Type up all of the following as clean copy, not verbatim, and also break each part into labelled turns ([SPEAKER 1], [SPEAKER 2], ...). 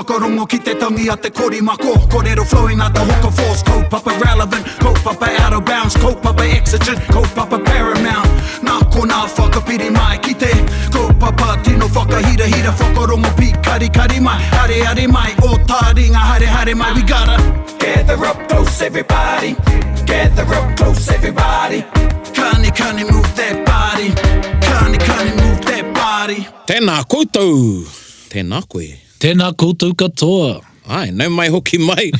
[SPEAKER 1] whakarongo ki te tangi a te korimako. Kōrero flowing out the hooker force. Kaupapa relevant, kaupapa out of bounds, kaupapa exigent, kaupapa paramount. Nā kona whakapiri mai ki te kaupapa tino whakahira hira whakarongo pi kari kari mai. Hare hare mai, o Taringa hare hare mai. We gotta gather up close everybody, gather up close everybody. Kani move that body, kani move that body.
[SPEAKER 2] Tēnā koutou, tēnā koe.
[SPEAKER 3] Tēnā koutou katoa.
[SPEAKER 2] Ai, nau mai hoki mai.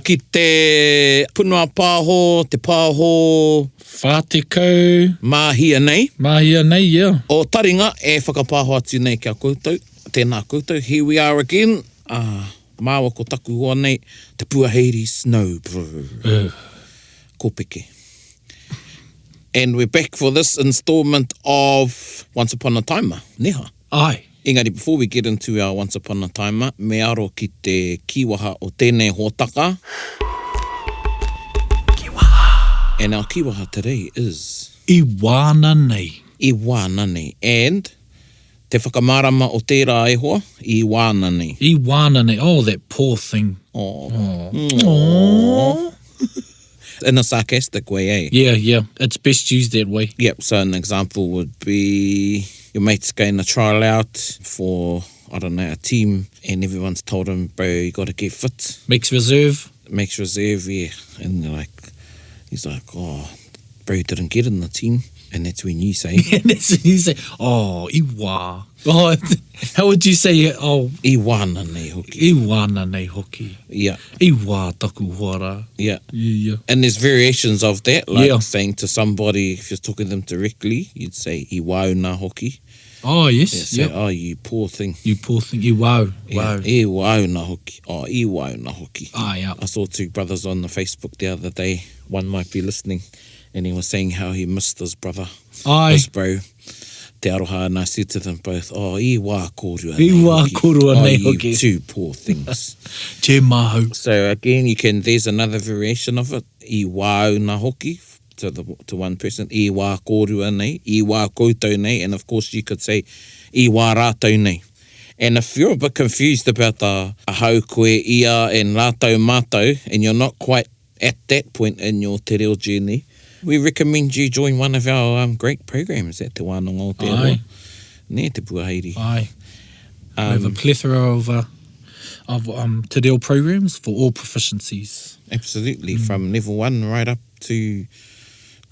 [SPEAKER 2] Ki te punua pāho, te pāho...
[SPEAKER 3] Whātekau.
[SPEAKER 2] Māhia nei.
[SPEAKER 3] Māhia nei, yeah.
[SPEAKER 2] O Taringa, e whakapāho atu nei kia koutou. Tēnā koutou, here we are again. Māua ko taku hoa nei, te puaheiri snow, bro. Kōpeke. And we're back for this installment of Once Upon a Taima, neha.
[SPEAKER 3] Ai.
[SPEAKER 2] Engari, before we get into our Once Upon a Taima, me aro ki te kiwaha o tēnei hōtaka. Kiwaha. And our kiwaha today is...
[SPEAKER 3] I wāna nei.
[SPEAKER 2] I wāna nei. And te whakamārama o tērā e hoa, I wāna nei.
[SPEAKER 3] I wāna nei. Oh, that poor thing.
[SPEAKER 2] Oh. In a sarcastic way, eh?
[SPEAKER 3] Yeah. It's best used that way.
[SPEAKER 2] Yep, so an example would be your mate's going to trial out for, I don't know, a team, and everyone's told him, bro, you got to get fit.
[SPEAKER 3] Makes reserve,
[SPEAKER 2] yeah. And he's like, oh, bro, didn't get in the team. And that's when you say...
[SPEAKER 3] that's when you say, oh, I wā. Oh, how would you say it? Oh,
[SPEAKER 2] I wāna nei hoki.
[SPEAKER 3] I wāna nei hoki.
[SPEAKER 2] Yeah.
[SPEAKER 3] I wā taku huara.
[SPEAKER 2] Yeah.
[SPEAKER 3] Yeah.
[SPEAKER 2] And there's variations of that, like saying to somebody, if you're talking to them directly, you'd say, I wauna hoki.
[SPEAKER 3] Oh, yes.
[SPEAKER 2] Say, oh, you poor thing.
[SPEAKER 3] You poor thing. I wau.
[SPEAKER 2] Yeah. I wauna hoki. Oh, I wauna hoki.
[SPEAKER 3] Ah, yeah.
[SPEAKER 2] I saw two brothers on the Facebook the other day. One might be listening, and he was saying how he missed his brother.
[SPEAKER 3] Ai.
[SPEAKER 2] His bro. Te aroha, and I said to them both, oh, I wā kōrua
[SPEAKER 3] nei hoki. I wā kōrua nei hoki.
[SPEAKER 2] You two poor things.
[SPEAKER 3] Te mahu.
[SPEAKER 2] So again, there's another variation of it. I wauna hoki. To one person, I wā kōrua nei, I wā koutou nei, and of course you could say, I wā rātou nei. And if you're a bit confused about the hau koe ia and rātou mātou, and you're not quite at that point in your te reo journey, we recommend you join one of our great programs at Te Wānanga o te Aroa. Ne te puaheiri.
[SPEAKER 3] Aye. We have a plethora of te reo programs for all proficiencies.
[SPEAKER 2] Absolutely, from level 1 right up to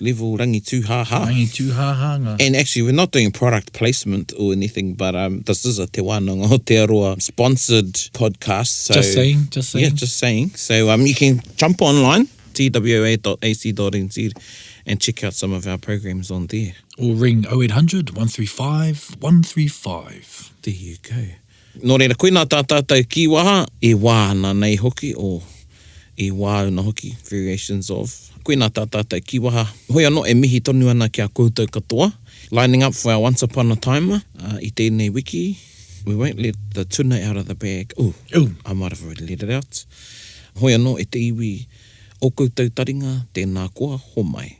[SPEAKER 2] level rangi tūhaha.
[SPEAKER 3] Rangi tūhahanga.
[SPEAKER 2] And actually, we're not doing product placement or anything, but this is a Te Wānanga o te Aroa sponsored podcast. So,
[SPEAKER 3] just saying.
[SPEAKER 2] Yeah, just saying. So you can jump online, twa.ac.nz, and check out some of our programs on there.
[SPEAKER 3] Or ring 0800 135 135.
[SPEAKER 2] There you go. Nō reira, koe nā tātātou kiwaha, e wāna nei hoki, or e wāuna hoki, variations of. Koe nā tātātou kiwaha. Hoi anō e mihi tonu ana kia koutou katoa. Lining up for our Once Upon a Taima, I tēnei wiki. We won't let the tuna out of the bag. Ooh. I might have already let it out. Hoi anō e te iwi o koutou taringa, tēnā koa, ho mai.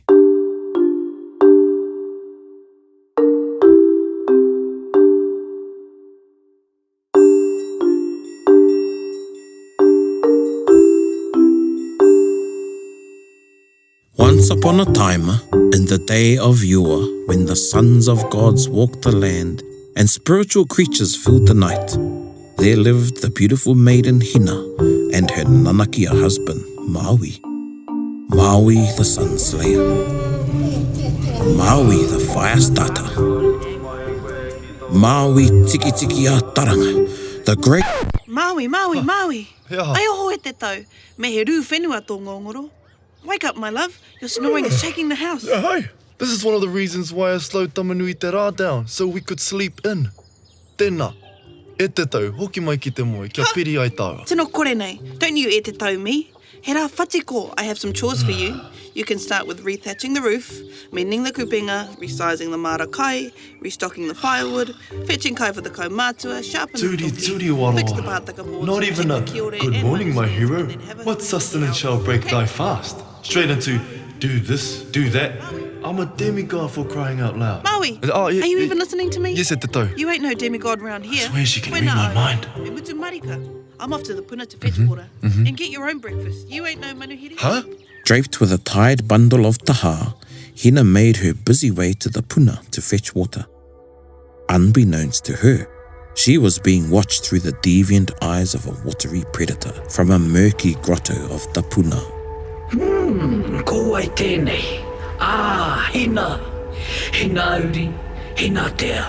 [SPEAKER 2] Once upon a Taima, in the day of yore, when the sons of gods walked the land and spiritual creatures filled the night, there lived the beautiful maiden Hina and her nanakia husband, Māui. Māui the sun slayer. Māui the fire starter. Māui tiki tiki a Taranga, the great...
[SPEAKER 4] Māui. Ai oho e te tau, me he rū whenua tō ngongoro. Wake up, my love. Your snoring is shaking the house.
[SPEAKER 5] Yeah, hey. This is one of the reasons why I slowed Tamanui te rā down, so we could sleep in. Tēnā. E te tau, hoki mai ki te moe, kia piri ai tāua.
[SPEAKER 4] Tino kore nei. Don't you e te tau me. He rā whatiko, I have some chores for you. You can start with rethatching the roof, mending the kupenga, resizing the marakai, restocking the firewood, fetching kai for the kaumātua, sharpen the
[SPEAKER 5] Turi waro.
[SPEAKER 4] fix the pātaka boards,
[SPEAKER 5] Not even a good morning, my hero. What sustenance shall break thy fast? Straight into do this, do that. I'm a demigod for crying out loud.
[SPEAKER 4] Māui,
[SPEAKER 5] are
[SPEAKER 4] you even listening to me?
[SPEAKER 5] Yes, e te tau.
[SPEAKER 4] You ain't no demigod round here.
[SPEAKER 5] I swear she can read my mind.
[SPEAKER 4] Me mutu marika. I'm off to the puna to fetch water. And get your own breakfast. You ain't no manuhiri.
[SPEAKER 5] Huh?
[SPEAKER 2] Draped with a tied bundle of taha, Hina made her busy way to the puna to fetch water. Unbeknownst to her, she was being watched through the deviant eyes of a watery predator from a murky grotto of the puna.
[SPEAKER 6] Ko ai tēnei. Hina. Hina uri, hina tea.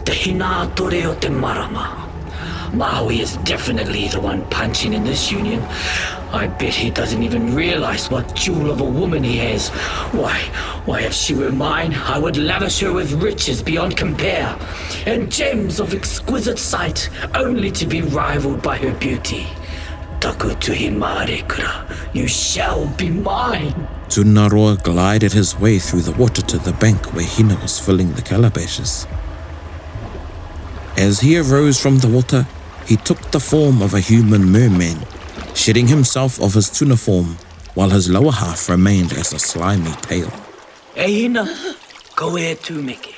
[SPEAKER 6] Te hina tore o te marama. Maui is definitely the one punching in this union. I bet he doesn't even realize what jewel of a woman he has. Why, if she were mine, I would lavish her with riches beyond compare, and gems of exquisite sight, only to be rivaled by her beauty. Taku tuhi marekura, you shall be mine.
[SPEAKER 2] Tunaroa glided his way through the water to the bank where Hina was filling the calabashes. As he arose from the water, he took the form of a human merman, shedding himself of his tuna form, while his lower half remained as a slimy tail.
[SPEAKER 6] Hina, ko e tūmeke.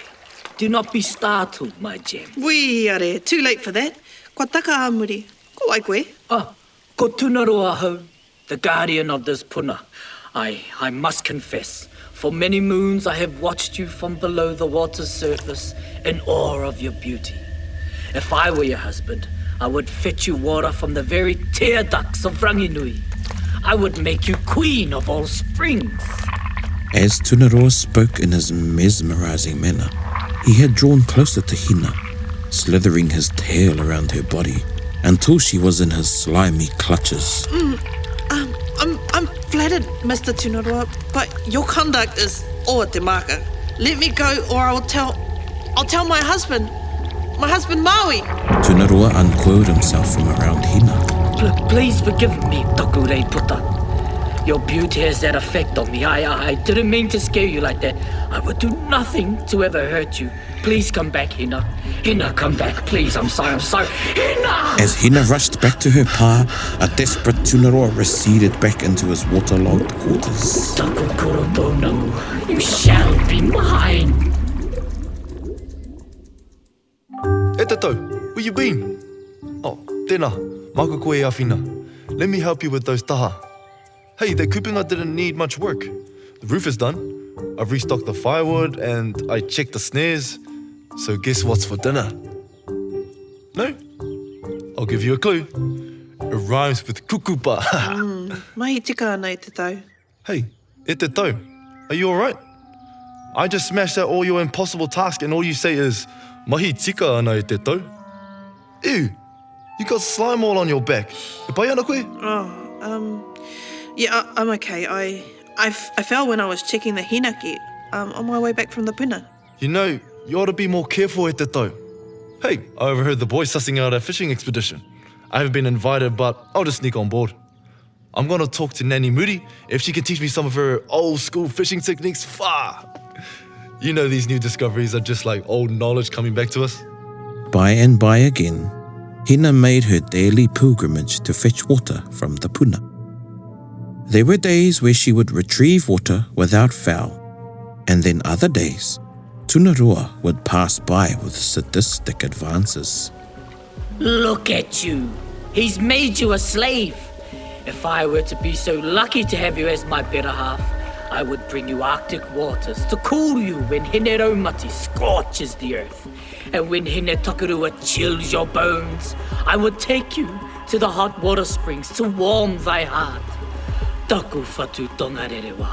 [SPEAKER 6] Do not be startled, my gem.
[SPEAKER 4] Wee are, too late for that. Kua taka a muri. Ko ai koe.
[SPEAKER 6] Ko Tunaroa hou, the guardian of this puna. I must confess, for many moons I have watched you from below the water's surface in awe of your beauty. If I were your husband, I would fetch you water from the very tear ducts of Ranginui. I would make you queen of all springs.
[SPEAKER 2] As Tunaroa spoke in his mesmerizing manner, he had drawn closer to Hina, slithering his tail around her body until she was in his slimy clutches.
[SPEAKER 4] I'm flattered, Mr. Tunaroa, but your conduct is o te maka. Let me go or I'll tell my husband Maui.
[SPEAKER 2] Tunaroa uncoiled himself from around Hina.
[SPEAKER 6] Please forgive me, Taku Rei Puta. Your beauty has that effect on me. I didn't mean to scare you like that. I would do nothing to ever hurt you. Please come back, Hina. Hina, come back, please. I'm sorry. Hina!
[SPEAKER 2] As Hina rushed back to her pa, a desperate Tunaroa receded back into his waterlogged quarters.
[SPEAKER 6] Taku Koroponamu, you shall be mine.
[SPEAKER 5] E tatou, where you been? Oh, tēnā, mako koe e awhina. Let me help you with those taha. Hey, that kupunga didn't need much work. The roof is done. I've restocked the firewood and I checked the snares. So guess what's for dinner? No? I'll give you a clue. It rhymes with kukupa.
[SPEAKER 4] Mahi tika ana e te tau.
[SPEAKER 5] Hey, e te tau, are you alright? I just smashed out all your impossible tasks and all you say is, mahi tika ana e te tau. Ew, you got slime all on your back. E pai ana koe?
[SPEAKER 4] Yeah, I'm okay. I fell when I was checking the hinaki on my way back from the puna.
[SPEAKER 5] You know, you ought to be more careful e te tau. Hey, I overheard the boys sussing out a fishing expedition. I haven't been invited, but I'll just sneak on board. I'm gonna talk to Nanny Moody if she can teach me some of her old school fishing techniques. You know these new discoveries are just like old knowledge coming back to us.
[SPEAKER 2] By and by again, Hina made her daily pilgrimage to fetch water from the puna. There were days where she would retrieve water without fail, and then other days, Tunaroa would pass by with sadistic advances.
[SPEAKER 6] Look at you. He's made you a slave. If I were to be so lucky to have you as my better half, I would bring you Arctic waters to cool you when Hine Raumati scorches the earth. And when Hine Takurua chills your bones, I would take you to the hot water springs to warm thy heart. Taku whatu tongarerewa,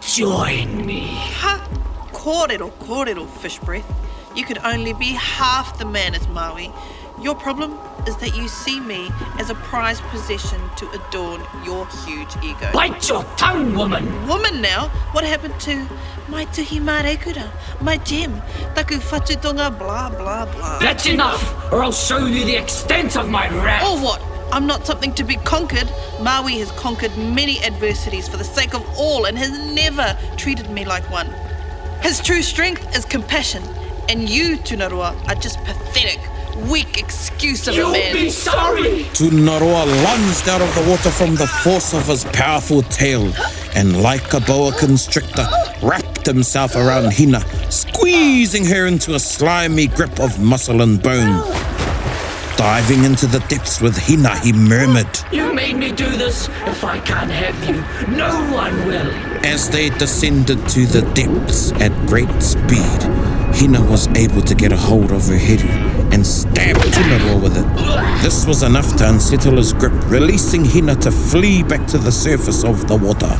[SPEAKER 6] join me.
[SPEAKER 4] Ha! Kōrero, fish breath. You could only be half the man as Maui. Your problem is that you see me as a prized possession to adorn your huge ego.
[SPEAKER 6] Bite your tongue, woman!
[SPEAKER 4] Woman now? What happened to my tuhi marekura, my gem, taku whatutonga, blah, blah, blah.
[SPEAKER 6] That's enough, or I'll show you the extent of my wrath.
[SPEAKER 4] Or what? I'm not something to be conquered. Maui has conquered many adversities for the sake of all and has never treated me like one. His true strength is compassion, and you, Tunaroa, are just pathetic, weak excuse of a man.
[SPEAKER 6] You'll be sorry!
[SPEAKER 2] Tunaroa lunged out of the water from the force of his powerful tail, and like a boa constrictor, wrapped himself around Hina, squeezing her into a slimy grip of muscle and bone. Diving into the depths with Hina, he murmured.
[SPEAKER 6] You made me do this. If I can't have you, no one will.
[SPEAKER 2] As they descended to the depths at great speed, Hina was able to get a hold of her head and stab Tunaroa with it. This was enough to unsettle his grip, releasing Hina to flee back to the surface of the water.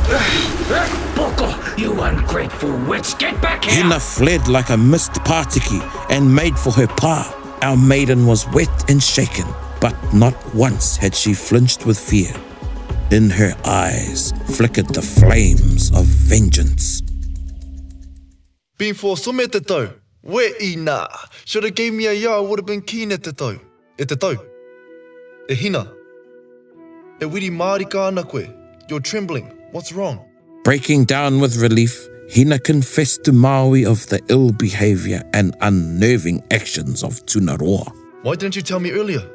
[SPEAKER 6] Boko, you ungrateful witch, get back here!
[SPEAKER 2] Hina fled like a missed pātiki and made for her pa. Our maiden was wet and shaken, but not once had she flinched with fear. In her eyes flickered the flames of vengeance.
[SPEAKER 5] Been for some te tau. We ina. Should have gave me a ya, I would have been keen te tau. E te tau. E Hina. E wiri Māori ka ana koe. You're trembling. What's wrong?
[SPEAKER 2] Breaking down with relief, Hina confessed to Maui of the ill behaviour and unnerving actions of Tunaroa.
[SPEAKER 5] Why didn't you tell me earlier?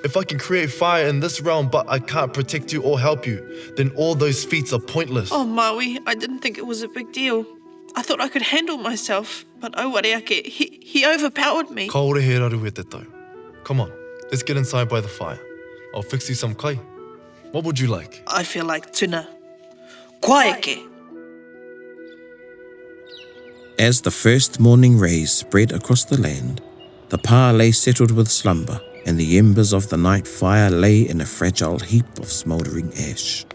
[SPEAKER 5] If I can create fire in this realm but I can't protect you or help you, then all those feats are pointless.
[SPEAKER 4] Oh, Maui, I didn't think it was a big deal. I thought I could handle myself, but Auwareake, he overpowered me.
[SPEAKER 5] Kaore he raru e te tau. Come on, let's get inside by the fire. I'll fix you some kai. What would you like?
[SPEAKER 4] I feel like tuna. Kwaeke.
[SPEAKER 2] As the first morning rays spread across the land, the pā lay settled with slumber, and the embers of the night fire lay in a fragile heap of smouldering ash.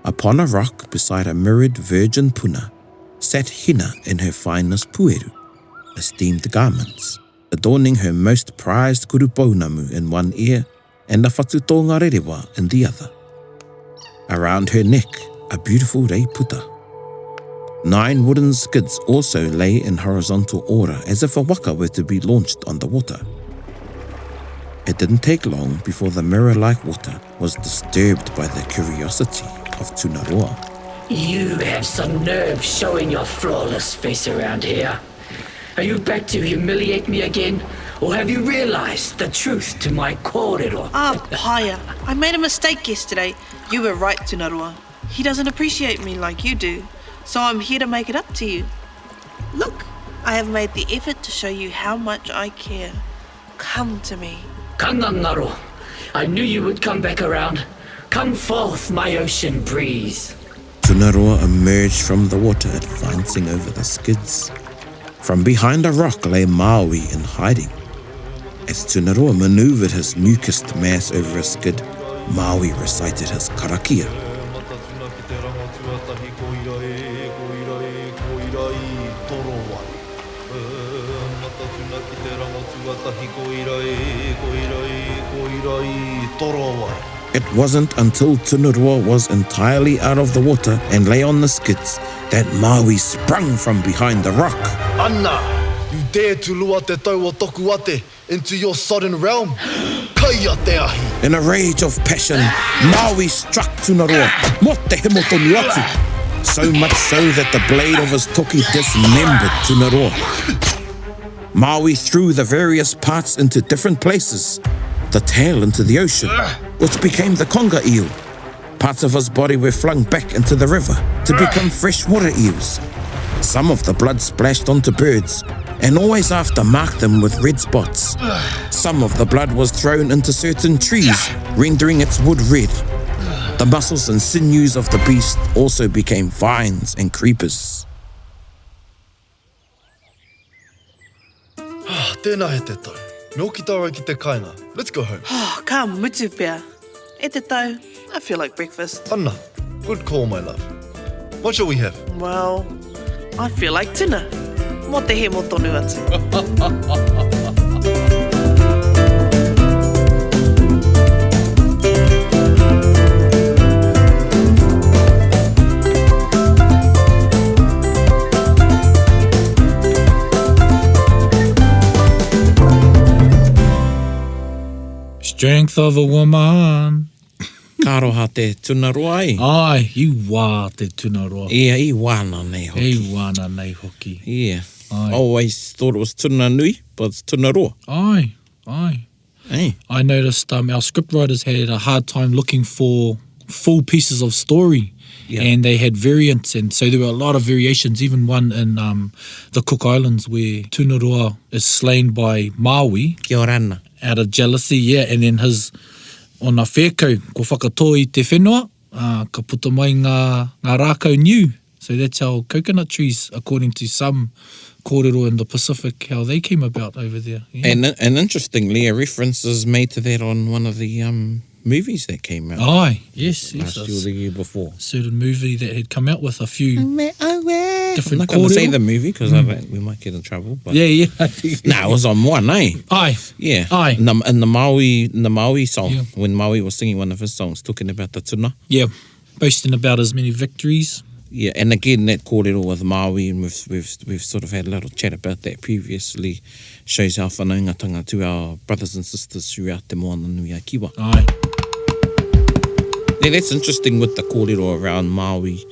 [SPEAKER 2] Upon a rock beside a mirrored virgin puna sat Hina in her finest pueru, esteemed garments, adorning her most prized kurupounamu in one ear and a whatutonga rerewa in the other. Around her neck, a beautiful rei puta. 9 wooden skids also lay in horizontal order as if a waka were to be launched on the water. It didn't take long before the mirror-like water was disturbed by the curiosity of Tunaroa.
[SPEAKER 6] You have some nerve showing your flawless face around here. Are you back to humiliate me again? Or have you realized the truth to my kōrero?
[SPEAKER 4] Paia, I made a mistake yesterday. You were right, Tunaroa. He doesn't appreciate me like you do. So I'm here to make it up to you. Look, I have made the effort to show you how much I care. Come to me.
[SPEAKER 6] Kangangaro, I knew you would come back around. Come forth, my ocean breeze.
[SPEAKER 2] Tunaroa emerged from the water, advancing over the skids. From behind a rock lay Maui in hiding. As Tunaroa maneuvered his mucused mass over a skid, Maui recited his karakia. It wasn't until Tunaroa was entirely out of the water and lay on the skids that Maui sprung from behind the rock.
[SPEAKER 5] Anna, you dare to lua te tau o toku ate into your sodden realm? Kaia te ahi.
[SPEAKER 2] In a rage of passion, Maui struck Tunaroa, mo te hemo tonu atu. So much so that the blade of his toki dismembered Tunaroa. Maui threw the various parts into different places, the tail into the ocean, which became the conga eel. Parts of his body were flung back into the river to become freshwater eels. Some of the blood splashed onto birds, and always after marked them with red spots. Some of the blood was thrown into certain trees, rendering its wood red. The muscles and sinews of the beast also became vines and creepers.
[SPEAKER 5] Tēnā he te tau. Me oki taua ki te kāinga. Let's go home.
[SPEAKER 4] Oh, ka mutu pea. E te tau, I feel like breakfast.
[SPEAKER 5] Anna, good call, my love. What shall we have?
[SPEAKER 4] Well, I feel like tuna. Mo te he mo tonu atu.
[SPEAKER 3] Strength of a woman.
[SPEAKER 2] Ka roha te Tunaroa ai.
[SPEAKER 3] Ai, I wā te Tunaroa.
[SPEAKER 2] Ia, I wāna nei hoki.
[SPEAKER 3] E wāna nei hoki.
[SPEAKER 2] Yeah.
[SPEAKER 3] Ai.
[SPEAKER 2] Always thought it was Tuna Nui, but it's Tunaroa.
[SPEAKER 3] Ai, ai.
[SPEAKER 2] Hey.
[SPEAKER 3] I noticed our scriptwriters had a hard time looking for full pieces of story.
[SPEAKER 2] Yeah.
[SPEAKER 3] And they had variants, and so there were a lot of variations, even one in the Cook Islands where Tunaroa is slain by Maui,
[SPEAKER 2] Kia ora ana.
[SPEAKER 3] out of jealousy, yeah. And then his, o ngā whēkau, ko whakatō i te whenua, ka puta mai ngā rākau niu. So that's how coconut trees, according to some kōrero in the Pacific, how they came about over there. Yeah.
[SPEAKER 2] And interestingly, a reference is made to that on one of the movies that came out.
[SPEAKER 3] Aye, yes.
[SPEAKER 2] Last year or the year before.
[SPEAKER 3] Certain movie that had come out with a few different
[SPEAKER 2] I'm not going to say
[SPEAKER 3] kōrero.
[SPEAKER 2] the movie because we might get in trouble. But
[SPEAKER 3] Yeah.
[SPEAKER 2] No, it was on Moana, eh?
[SPEAKER 3] Aye.
[SPEAKER 2] Yeah.
[SPEAKER 3] Aye.
[SPEAKER 2] In the Maui song,
[SPEAKER 3] Yeah.
[SPEAKER 2] when Maui was singing one of his songs, talking about the tuna.
[SPEAKER 3] Yeah, boasting about as many victories.
[SPEAKER 2] Yeah, and again, that kōrero with Māui, and we've sort of had a little chat about that previously, shows our whanaungatanga to our brothers and sisters throughout te moana nui a kiwa.
[SPEAKER 3] Aye.
[SPEAKER 2] Yeah, that's interesting with the kōrero around Māui,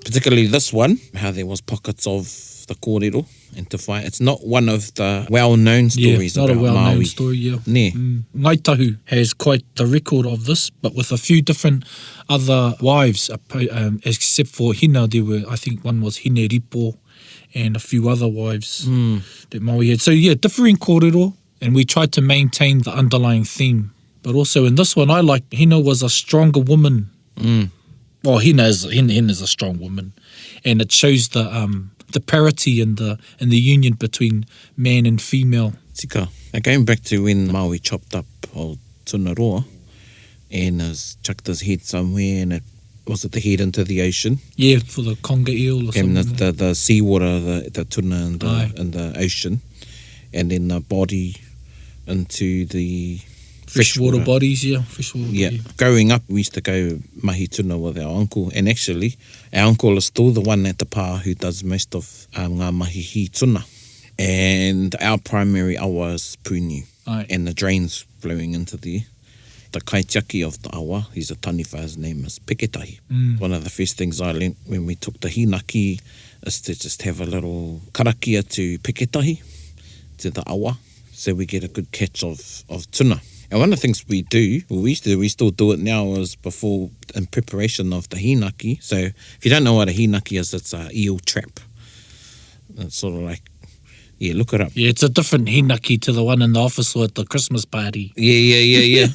[SPEAKER 2] particularly this one, how there was pockets of the kōrero and te whai. It's not one of the well-known stories
[SPEAKER 3] not
[SPEAKER 2] about
[SPEAKER 3] a well-known
[SPEAKER 2] Māui.
[SPEAKER 3] story, yeah.
[SPEAKER 2] Ne.
[SPEAKER 3] Ngai Tahu has quite the record of this, but with a few different other wives, except for Hina, there were, I think one was Hine Ripo, and a few other wives that Māui had. So yeah, differing kōrero, and we tried to maintain the underlying theme. But also in this one, I like Hina was a stronger woman. Well, Hina is a strong woman, and it shows the parity and the union between man and female.
[SPEAKER 2] Tika, going back to when Māui chopped up old Tunaroa and has chucked his head somewhere, and was it the head into the ocean?
[SPEAKER 3] Yeah, for the conga eel or
[SPEAKER 2] Came
[SPEAKER 3] something.
[SPEAKER 2] the seawater, the tuna
[SPEAKER 3] Aye.
[SPEAKER 2] in the ocean, and then the body into the
[SPEAKER 3] Freshwater bodies, yeah. Freshwater
[SPEAKER 2] Yeah,
[SPEAKER 3] body.
[SPEAKER 2] growing up, we used to go mahi tuna with our uncle, and actually, our uncle is still the one at the pā who does most of ngā mahi hi tuna. And our primary awa is pūniu,
[SPEAKER 3] Aye.
[SPEAKER 2] and the drains flowing into there. The kaitiaki of the awa, he's a taniwha, his name is Peketahi. One of the first things I learnt when we took the hinaki is to just have a little karakia to Peketahi, to the awa, so we get a good catch of tuna. And one of the things we do, well, we still do it now, is before, in preparation of the hinaki. So if you don't know what a hinaki is, it's a eel trap. It's sort of like, yeah, look it up.
[SPEAKER 3] Yeah, it's a different hinaki to the one in the office or at the Christmas party.
[SPEAKER 2] Yeah.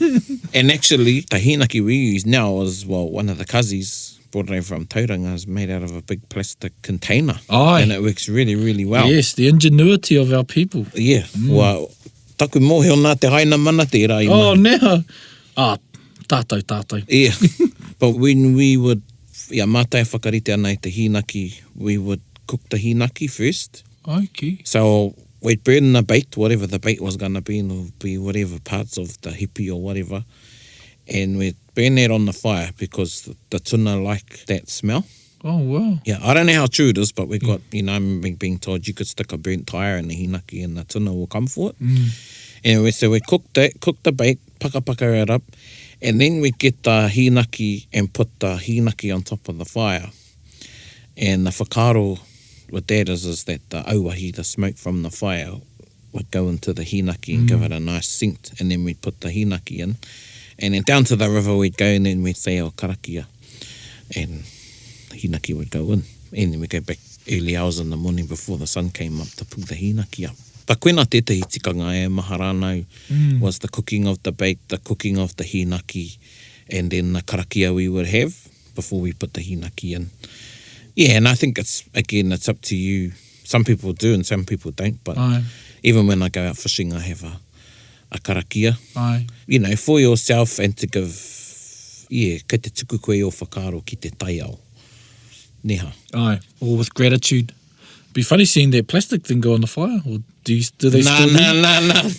[SPEAKER 2] And actually, the hinaki we use now is, well, one of the kazis brought it over from Taringa, is made out of a big plastic container.
[SPEAKER 3] Aye.
[SPEAKER 2] And it works really, really well.
[SPEAKER 3] Yes, the ingenuity of our people.
[SPEAKER 2] Yeah. Well, taku mōhio nā te haina mana te rā i
[SPEAKER 3] Oh,
[SPEAKER 2] mahi.
[SPEAKER 3] nea. Tātou.
[SPEAKER 2] Yeah. But when we would, mātai whakarite ana i te hinaki, we would cook the hinaki first.
[SPEAKER 3] Okay.
[SPEAKER 2] So we'd burn the bait, whatever the bait was going to be, and it would be whatever parts of the hippie or whatever, and we'd burn that on the fire because the tuna like that smell.
[SPEAKER 3] Oh, wow.
[SPEAKER 2] Yeah, I don't know how true it is, but we got, I remember being told you could stick a burnt tyre in the hinaki and the tuna will come for it. Anyway, so we cooked the bait, paka it up, and then we'd get the hinaki and put the hinaki on top of the fire. And the whakaro with that is that the auahi, the smoke from the fire, would go into the hinaki and give it a nice scent, and then we'd put the hinaki in. And then down to the river we'd go, and then we'd say, oh, karakia. And the hinaki would go in. And then we'd go back early hours in the morning before the sun came up to pull the hinaki up. But koina tētahi tikanga e maharānau was the cooking of the bait, the cooking of the hinaki, and then the karakia we would have before we put the hinaki in. Yeah, and I think it's up to you. Some people do and some people don't, but
[SPEAKER 3] Aye.
[SPEAKER 2] even when I go out fishing, I have a karakia.
[SPEAKER 3] Aye.
[SPEAKER 2] You know, for yourself and to give, kei te tuku koe o whakaro ki te taiao. Neha.
[SPEAKER 3] Aye. Or with gratitude. Be funny seeing that plastic thing go on the fire. Or do they still do?
[SPEAKER 2] Nah.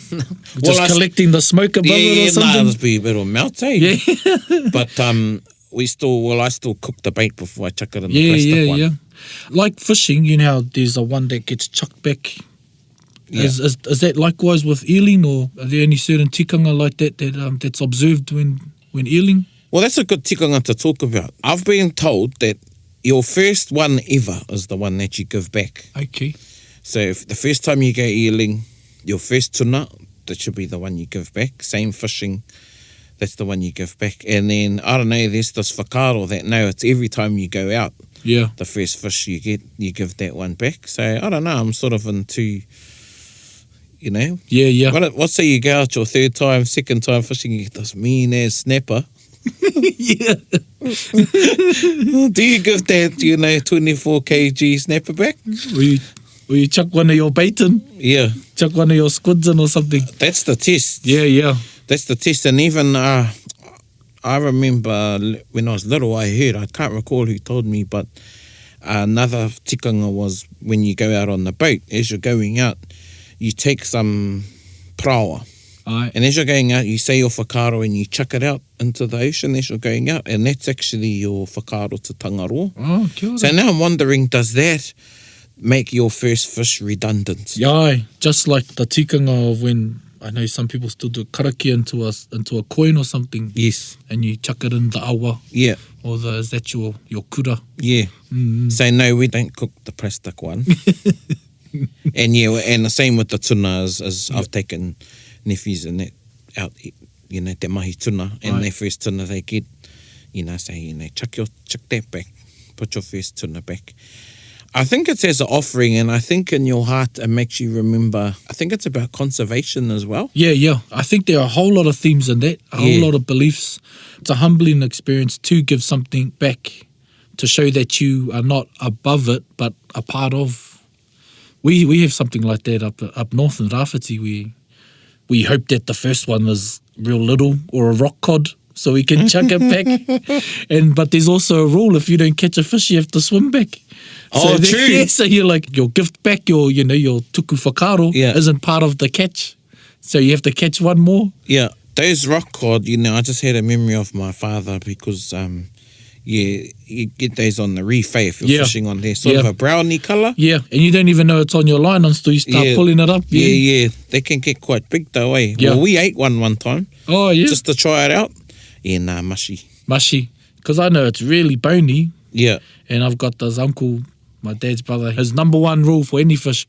[SPEAKER 3] Just collecting the smoke above it or something?
[SPEAKER 2] It'll melt, eh?
[SPEAKER 3] Yeah.
[SPEAKER 2] But I still cook the bait before I chuck it in the plastic one.
[SPEAKER 3] Yeah. Like fishing, you know how there's a one that gets chucked back.
[SPEAKER 2] Yeah.
[SPEAKER 3] Is that likewise with eeling, or are there any certain tikanga like that that's observed when eeling?
[SPEAKER 2] Well, that's a good tikanga to talk about. I've been told that your first one ever is the one that you give back.
[SPEAKER 3] Okay.
[SPEAKER 2] So if the first time you go eeling, your first tuna, that should be the one you give back. Same fishing, that's the one you give back. And then, I don't know, there's this whakaro that, no, it's every time you go out,
[SPEAKER 3] Yeah.
[SPEAKER 2] the first fish you get, you give that one back. So, I don't know, I'm sort of in two you know.
[SPEAKER 3] Yeah, yeah.
[SPEAKER 2] What say you go out your third time, second time fishing, you get this mean-ass snapper.
[SPEAKER 3] Yeah.
[SPEAKER 2] Do you give that, you know, 24 kg snapper back?
[SPEAKER 3] Or you chuck one of your bait in,
[SPEAKER 2] Yeah.
[SPEAKER 3] chuck one of your squids in or something.
[SPEAKER 2] That's the test.
[SPEAKER 3] Yeah, yeah.
[SPEAKER 2] That's the test. And even I remember when I was little, I can't recall who told me, but another tikanga was when you go out on the boat, as you're going out, you take some prawa.
[SPEAKER 3] Aye.
[SPEAKER 2] And as you're going out, you say your whakaaro and you chuck it out into the ocean as you're going out. And that's actually your whakaaro to Tangaroa.
[SPEAKER 3] Oh, kia ora.
[SPEAKER 2] So now I'm wondering, does that make your first fish redundant?
[SPEAKER 3] Yeah, aye. Just like the tikanga of when, I know some people still do karaki into a coin or something.
[SPEAKER 2] Yes.
[SPEAKER 3] And you chuck it in the awa.
[SPEAKER 2] Yeah.
[SPEAKER 3] Or is that your kura?
[SPEAKER 2] Yeah. So no, we don't cook the plastic one. And yeah, and the same with the tuna as I've taken nephews and that out, you know, te mahi tuna, and
[SPEAKER 3] Right.
[SPEAKER 2] their first tuna they get, you know, say, you know, chuck that back, put your first tuna back. I think it's as an offering, and I think in your heart it makes you remember, I think it's about conservation as well.
[SPEAKER 3] Yeah, yeah. I think there are a whole lot of themes in that, a whole
[SPEAKER 2] Yeah.
[SPEAKER 3] lot of beliefs. It's a humbling experience to give something back, to show that you are not above it, but a part of. We have something like that up north in Rāwhiti. We hope that the first one is real little or a rock cod, so we can chuck it back. But there's also a rule: if you don't catch a fish, you have to swim back.
[SPEAKER 2] Oh,
[SPEAKER 3] so
[SPEAKER 2] true.
[SPEAKER 3] Yeah, so you're like your gift back, your tuku whakaaro
[SPEAKER 2] Yeah.
[SPEAKER 3] isn't part of the catch, so you have to catch one more.
[SPEAKER 2] Yeah, those rock cod, you know, I just had a memory of my father because, yeah, you get those on the reef, if you're
[SPEAKER 3] Yeah.
[SPEAKER 2] fishing on there, sort
[SPEAKER 3] Yeah.
[SPEAKER 2] of a brownie colour.
[SPEAKER 3] Yeah, and you don't even know it's on your line until you start
[SPEAKER 2] Yeah.
[SPEAKER 3] pulling it up.
[SPEAKER 2] Yeah, they can get quite big though, eh?
[SPEAKER 3] Yeah.
[SPEAKER 2] Well, we ate one time,
[SPEAKER 3] Oh, yeah.
[SPEAKER 2] just to try it out. Yeah, nah, mushy.
[SPEAKER 3] Mushy. Because I know it's really bony,
[SPEAKER 2] Yeah,
[SPEAKER 3] and I've got this uncle, my dad's brother, his number one rule for any fish,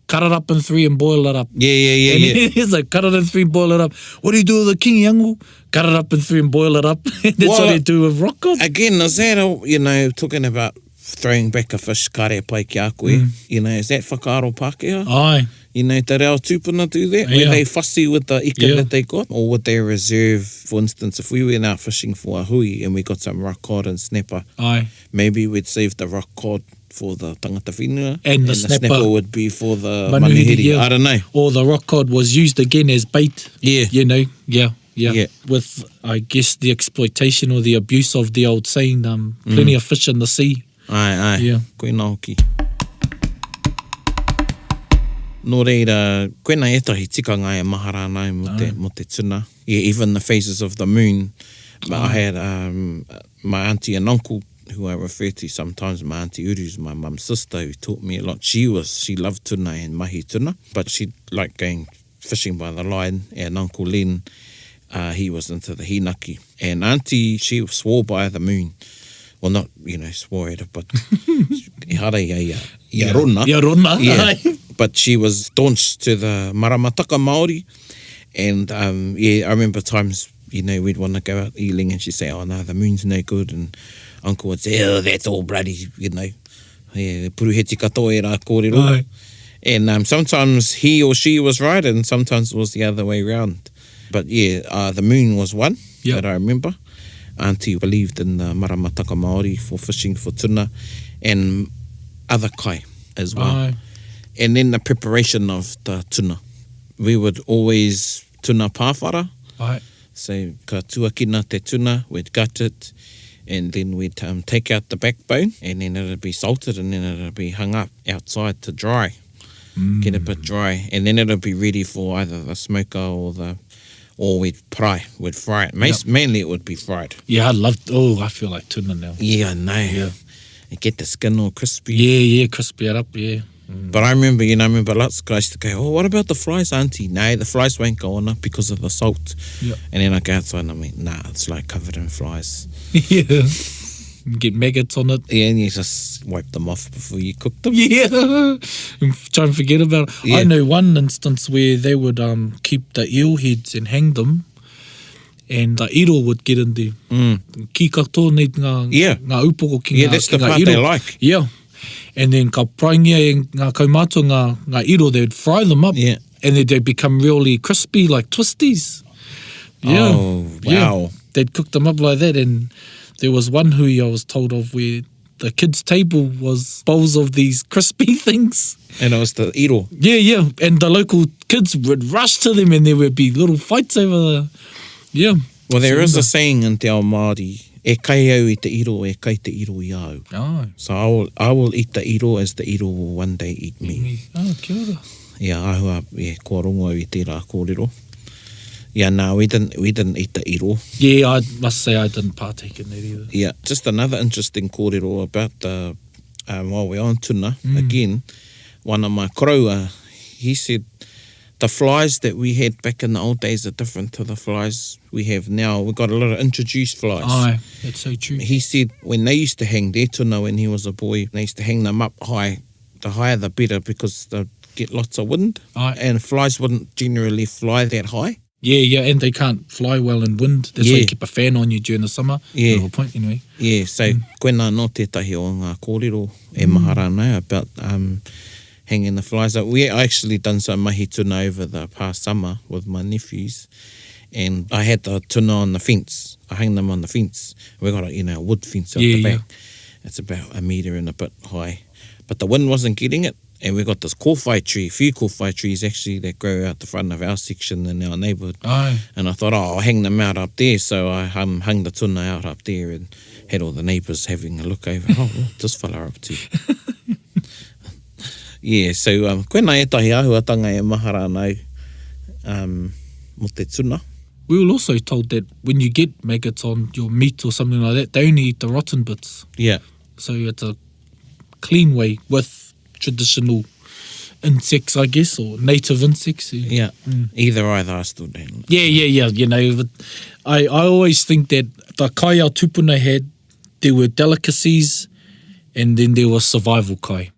[SPEAKER 3] cut it up in 3 and boil it up.
[SPEAKER 2] yeah.
[SPEAKER 3] And he's like, cut it in 3, boil it up. What do you do with the kingi angu? Cut it up in 3 and boil it up. That's
[SPEAKER 2] Well,
[SPEAKER 3] what they do with rock cod.
[SPEAKER 2] Again, is that, you know, talking about throwing back a fish, kare pai ki a koe, you know, is that whakaaro Pākehā?
[SPEAKER 3] Aye.
[SPEAKER 2] You know, te reo tūpuna do that?
[SPEAKER 3] Yeah.
[SPEAKER 2] Were they fussy with the ika
[SPEAKER 3] Yeah.
[SPEAKER 2] that they got? Or would they reserve, for instance, if we went out fishing for a hui and we got some rock cod and snapper,
[SPEAKER 3] Aye.
[SPEAKER 2] maybe we'd save the rock cod for the tangata whenua,
[SPEAKER 3] And the snapper
[SPEAKER 2] would be for the
[SPEAKER 3] Manuhiri,
[SPEAKER 2] manuhiri.
[SPEAKER 3] yeah.
[SPEAKER 2] I don't know.
[SPEAKER 3] Or the rock cod was used again as bait.
[SPEAKER 2] Yeah.
[SPEAKER 3] You know, yeah.
[SPEAKER 2] Yeah.
[SPEAKER 3] With, I guess, the exploitation or the abuse of the old saying, plenty of fish in the sea.
[SPEAKER 2] Ai.
[SPEAKER 3] Yeah.
[SPEAKER 2] Koe nā hoki. Nō reira, koe nā etahi tikanga e mahara nau mo te tuna. Yeah, even the phases of the moon. But I had my auntie and uncle, who I refer to sometimes, my auntie Uru's my mum's sister, who taught me a lot. She loved tuna and mahi tuna, but she liked going fishing by the line. And Uncle Len, he was into the hinaki. And auntie, she swore by the moon. Well, not, you know, swore at it, but i hara ia rona.
[SPEAKER 3] Ia rona.
[SPEAKER 2] Yeah. But she was staunch to the maramataka Māori. And, yeah, I remember times, you know, we'd want to go out eeling and she'd say, oh, no, the moon's no good. And Uncle would say, oh, that's all bloody, you know. Yeah, puruheti katoa e rā kōrero.
[SPEAKER 3] Aye.
[SPEAKER 2] And sometimes he or she was right and sometimes it was the other way around. But, yeah, the moon was one that I remember. Auntie believed in the maramataka Māori for fishing for tuna and other kai as well.
[SPEAKER 3] Aye.
[SPEAKER 2] And then the preparation of the tuna. We would always tuna pāwhara.
[SPEAKER 3] Aye.
[SPEAKER 2] So ka tuakina te tuna, we'd gut it, and then we'd take out the backbone, and then it'd be salted, and then it'd be hung up outside to dry, get a bit dry, and then it'd be ready for either the smoker or we'd fry it. Mainly it would be fried.
[SPEAKER 3] Yeah, I feel like tuna now.
[SPEAKER 2] Yeah, I know.
[SPEAKER 3] Yeah.
[SPEAKER 2] And get the skin all crispy.
[SPEAKER 3] Yeah, crispy it up, yeah.
[SPEAKER 2] But I remember lots of guys to go, oh, what about the flies, auntie? No, the flies won't go on it because of the salt.
[SPEAKER 3] Yeah.
[SPEAKER 2] And then I go outside and I mean, nah, it's like covered in flies.
[SPEAKER 3] Yeah. Get maggots on it.
[SPEAKER 2] Yeah, and you just wipe them off before you cook them.
[SPEAKER 3] Yeah. And try and forget about it.
[SPEAKER 2] Yeah.
[SPEAKER 3] I know one instance where they would keep the eel heads and hang them, and the iro would get in there. Ki katoa nei
[SPEAKER 2] Yeah.
[SPEAKER 3] ngā upoko ki
[SPEAKER 2] Yeah,
[SPEAKER 3] ngā,
[SPEAKER 2] that's
[SPEAKER 3] ki
[SPEAKER 2] the
[SPEAKER 3] ngā
[SPEAKER 2] part
[SPEAKER 3] iro.
[SPEAKER 2] they like.
[SPEAKER 3] Yeah. And then ka praingia e ngā kaumātua ngā iro, they would fry them up.
[SPEAKER 2] Yeah.
[SPEAKER 3] and then they become really crispy like twisties. Yeah.
[SPEAKER 2] Oh, wow.
[SPEAKER 3] Yeah. They'd cook them up like that, and there was one hui I was told of where the kids' table was bowls of these crispy things.
[SPEAKER 2] And it was the iro.
[SPEAKER 3] Yeah. And the local kids would rush to them, and there would be little fights over the... Yeah.
[SPEAKER 2] Well, there is a saying in te ao Māori, e kai au I te iro, e kai te iro I au.
[SPEAKER 3] Oh.
[SPEAKER 2] So I will eat the iro as the iro will one day eat me.
[SPEAKER 3] Oh, kia ora.
[SPEAKER 2] Yeah, ahua, kua rongo au I tērā kōrero. Yeah, no, we didn't eat the iro.
[SPEAKER 3] Yeah, I must say I didn't partake in that either.
[SPEAKER 2] Yeah, just another interesting kōrero about the Māui on Tuna. Again, one of my koroua, he said the flies that we had back in the old days are different to the flies we have now. We've got a lot of introduced flies.
[SPEAKER 3] Aye, that's so true.
[SPEAKER 2] He said when they used to hang their tuna when he was a boy, they used to hang them up high. The higher the better because they'd get lots of wind.
[SPEAKER 3] Aye.
[SPEAKER 2] And flies wouldn't generally fly that high.
[SPEAKER 3] Yeah, and they can't fly well in wind. That's why you keep a fan on you during the summer.
[SPEAKER 2] Yeah.
[SPEAKER 3] Little point anyway.
[SPEAKER 2] Yeah, so koena no tētahi o ngā kōrero e maharana about hanging the flies up. We actually done some mahi tuna over the past summer with my nephews, and I had the tuna on the fence. I hung them on the fence. We got a wood fence out the back. It's about 1 metre and a bit high. But the wind wasn't getting it. And we got this kōwhai tree, a few kōwhai trees actually that grow out the front of our section in our neighbourhood.
[SPEAKER 3] Aye.
[SPEAKER 2] And I thought, I'll hang them out up there. So I hung the tuna out up there and had all the neighbours having a look over. What's this fella up to? Yeah, so koena e tahi ahuatanga e mahara nau mo te tuna.
[SPEAKER 3] We were also told that when you get maggots on your meat or something like that, they only eat the rotten bits.
[SPEAKER 2] Yeah.
[SPEAKER 3] So it's a clean way with traditional insects, I guess, or native insects.
[SPEAKER 2] Yeah. Either I still don't.
[SPEAKER 3] Yeah. But I always think that the kai our tupuna had, there were delicacies and then there was survival kai.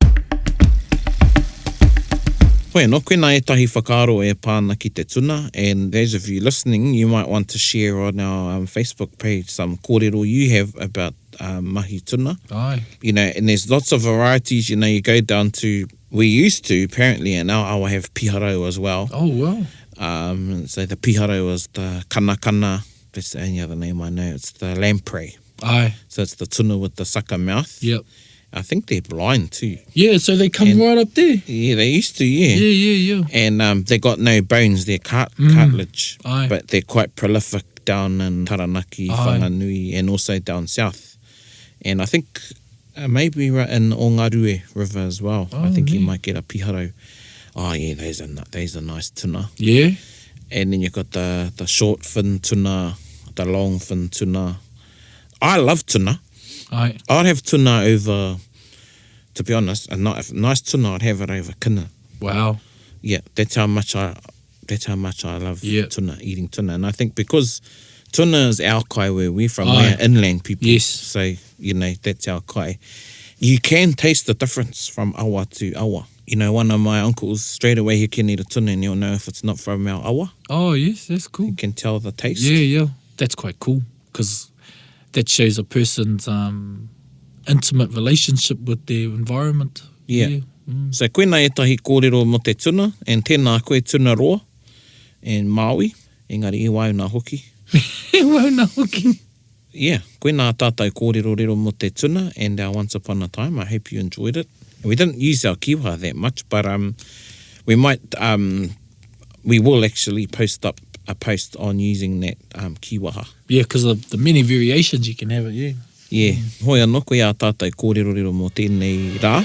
[SPEAKER 2] Bueno, koena e tahi whakaaro e pāna ki te tuna, and those of you listening, you might want to share on our Facebook page some kōrero you have about mahi tuna.
[SPEAKER 3] Aye.
[SPEAKER 2] And there's lots of varieties. You go down to, we used to, apparently, and now I have piharau as well.
[SPEAKER 3] Oh, wow.
[SPEAKER 2] So the piharau is the kana. That's the only other name I know. It's the lamprey.
[SPEAKER 3] Aye.
[SPEAKER 2] So it's the tuna with the sucker mouth.
[SPEAKER 3] Yep.
[SPEAKER 2] I think they're blind too.
[SPEAKER 3] Yeah, so they come right up there.
[SPEAKER 2] Yeah, they used to, yeah.
[SPEAKER 3] Yeah.
[SPEAKER 2] And they got no bones, they're cartilage.
[SPEAKER 3] Aye.
[SPEAKER 2] But they're quite prolific down in Taranaki, Whanganui, and also down south. And I think maybe in Ongarue River as well. I think you might get a piharau. Oh, yeah, those are nice tuna.
[SPEAKER 3] Yeah.
[SPEAKER 2] And then you've got the short fin tuna, the long fin tuna. I love tuna.
[SPEAKER 3] Aye.
[SPEAKER 2] I'd have tuna over, to be honest, a nice tuna, I'd have it over kina.
[SPEAKER 3] Wow.
[SPEAKER 2] Yeah, that's how much I love tuna, eating tuna. And I think because tuna is our kai where we're from, we're inland people.
[SPEAKER 3] Yes.
[SPEAKER 2] So, that's our kai. You can taste the difference from awa to awa. One of my uncles, straight away he can eat a tuna and you'll know if it's not from our awa.
[SPEAKER 3] Oh, yes, that's cool.
[SPEAKER 2] You can tell the taste.
[SPEAKER 3] Yeah. That's quite cool because that shows a person's intimate relationship with their environment.
[SPEAKER 2] Yeah. So koena e tahi kōrero mo te tuna, and tēnā koe Tunaroa, and Māui, engari e wau nā hoki.
[SPEAKER 3] E wau nā hoki.
[SPEAKER 2] Yeah, koena tātou kōrero rero mo te tuna, and our Once Upon a Time. I hope you enjoyed it. We didn't use our kiwaha that much, but we might, we will actually post up a post on using that kiwaha.
[SPEAKER 3] Yeah, because of the many variations you can have it, yeah.
[SPEAKER 2] Yeah, hoi anō koe a tātou kōrero rero mo tēnei rā.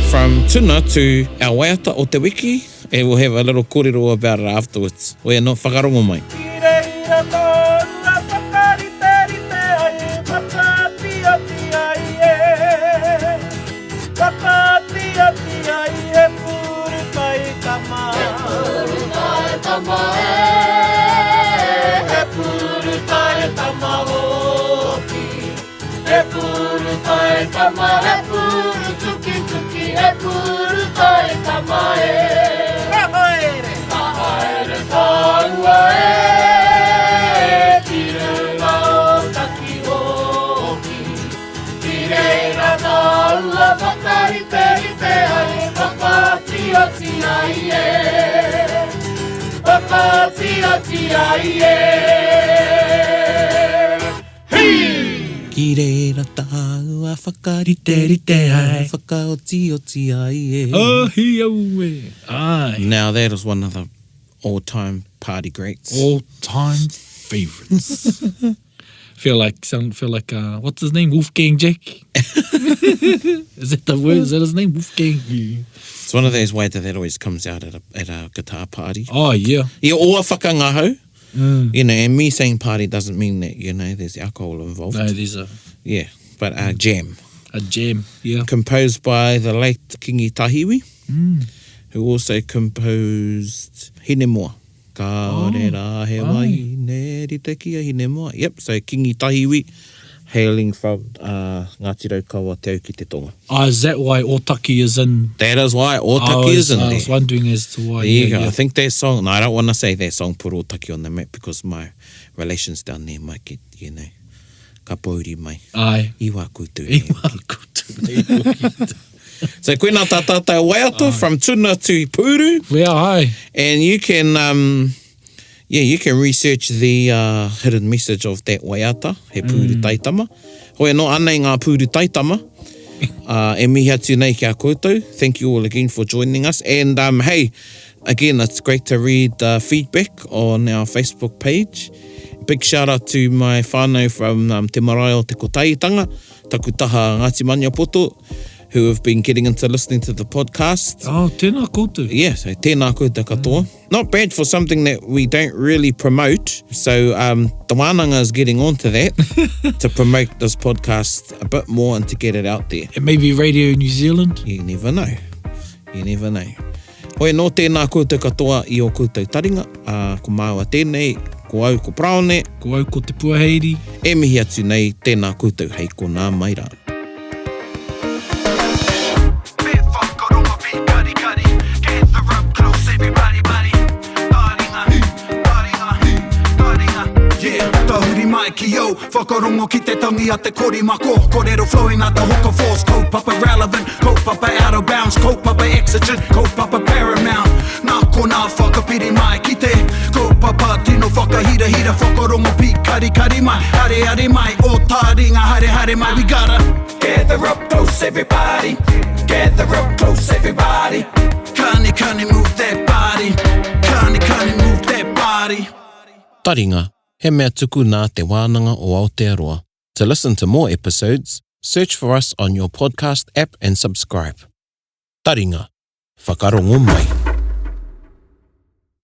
[SPEAKER 2] From tuna to our waiata o te wiki, and we'll have a little kōrero about it afterwards. Hoi anō, whakarongo mai.
[SPEAKER 7] Whakarite
[SPEAKER 6] ngāti ai e.
[SPEAKER 2] Ki reira tāu a whakarite ai, whakaoti ai e.
[SPEAKER 3] Ahi au e. Ai.
[SPEAKER 2] Now that is one of the all-time party greats.
[SPEAKER 3] All-time favourites. Feel like what's his name? Wolfgang Jack. Is that the word? Is that his name? Wolfgang.
[SPEAKER 2] It's one of those ways that always comes out at a guitar party.
[SPEAKER 3] Oh yeah.
[SPEAKER 2] Yeah, o a whakangaho. You know, and me saying party doesn't mean that, you know, there's alcohol involved.
[SPEAKER 3] No, there's a
[SPEAKER 2] but a jam.
[SPEAKER 3] A jam. Yeah.
[SPEAKER 2] Composed by the late Kingi Tahiwi, who also composed Hine Moa. Ka re rā he wai, ne rite kia hine moa. Yep, so Kingi Tahiwi, hailing from Ngāti Raukawa Te Au ki Te Tonga.
[SPEAKER 3] Is that why Otaki is in?
[SPEAKER 2] That is why Otaki is in there.
[SPEAKER 3] I was wondering as to why.
[SPEAKER 2] There you go. I think that song, no, I don't want to say that song put Otaki on the map because my relations down there might get, you know, ka pauri mai.
[SPEAKER 3] Aye.
[SPEAKER 2] Iwa koutou.
[SPEAKER 3] Iwa koutou.
[SPEAKER 2] So koena tā tātou waiato from tuna to puru.
[SPEAKER 3] Wea ai.
[SPEAKER 2] And you can, you can research the hidden message of that waiata, he puru taitama. Hoi no anei ngā puru taitama. E mihi atu nei kia koutou. Thank you all again for joining us. And hey, again, it's great to read feedback on our Facebook page. Big shout out to my whānau from Te Marae o Te Kotaitanga, Takutaha Ngāti Maniapoto, who have been getting into listening to the podcast.
[SPEAKER 3] Oh, tēnā koutou.
[SPEAKER 2] Yeah, so tēnā koutou katoa. Not bad for something that we don't really promote. So the wānanga is getting onto that to promote this podcast a bit more and to get it out there.
[SPEAKER 3] And maybe Radio New Zealand.
[SPEAKER 2] You never know. You never know. Hoi no tēnā koutou katoa I o koutou taringa. Ko māua tēnei, ko au ko praone.
[SPEAKER 3] Ko au ko te puaheiri.
[SPEAKER 2] E mihi atu nei tēnā koutou hei ko nā maira.
[SPEAKER 1] Ki o, whakarongo ki te tangi a te korimako. Kōrero flowing out the hooker force. Kaupapa relevant, kaupapa out of bounds. Kaupapa exigent, kaupapa paramount. Nā kona whakapiri mai ki te kaupapa tino whakahira hira. Whakarongo pi kari kari mai. Hare hare mai, o Taringa hare hare mai. We gotta gather up close everybody. Gather up close everybody. Kani kani move that body. Kani kani move that body.
[SPEAKER 2] Taringa. He mea tuku nā te wānanga o Aotearoa. To listen to more episodes, search for us on your podcast app and subscribe. Taringa, whakarongo mai.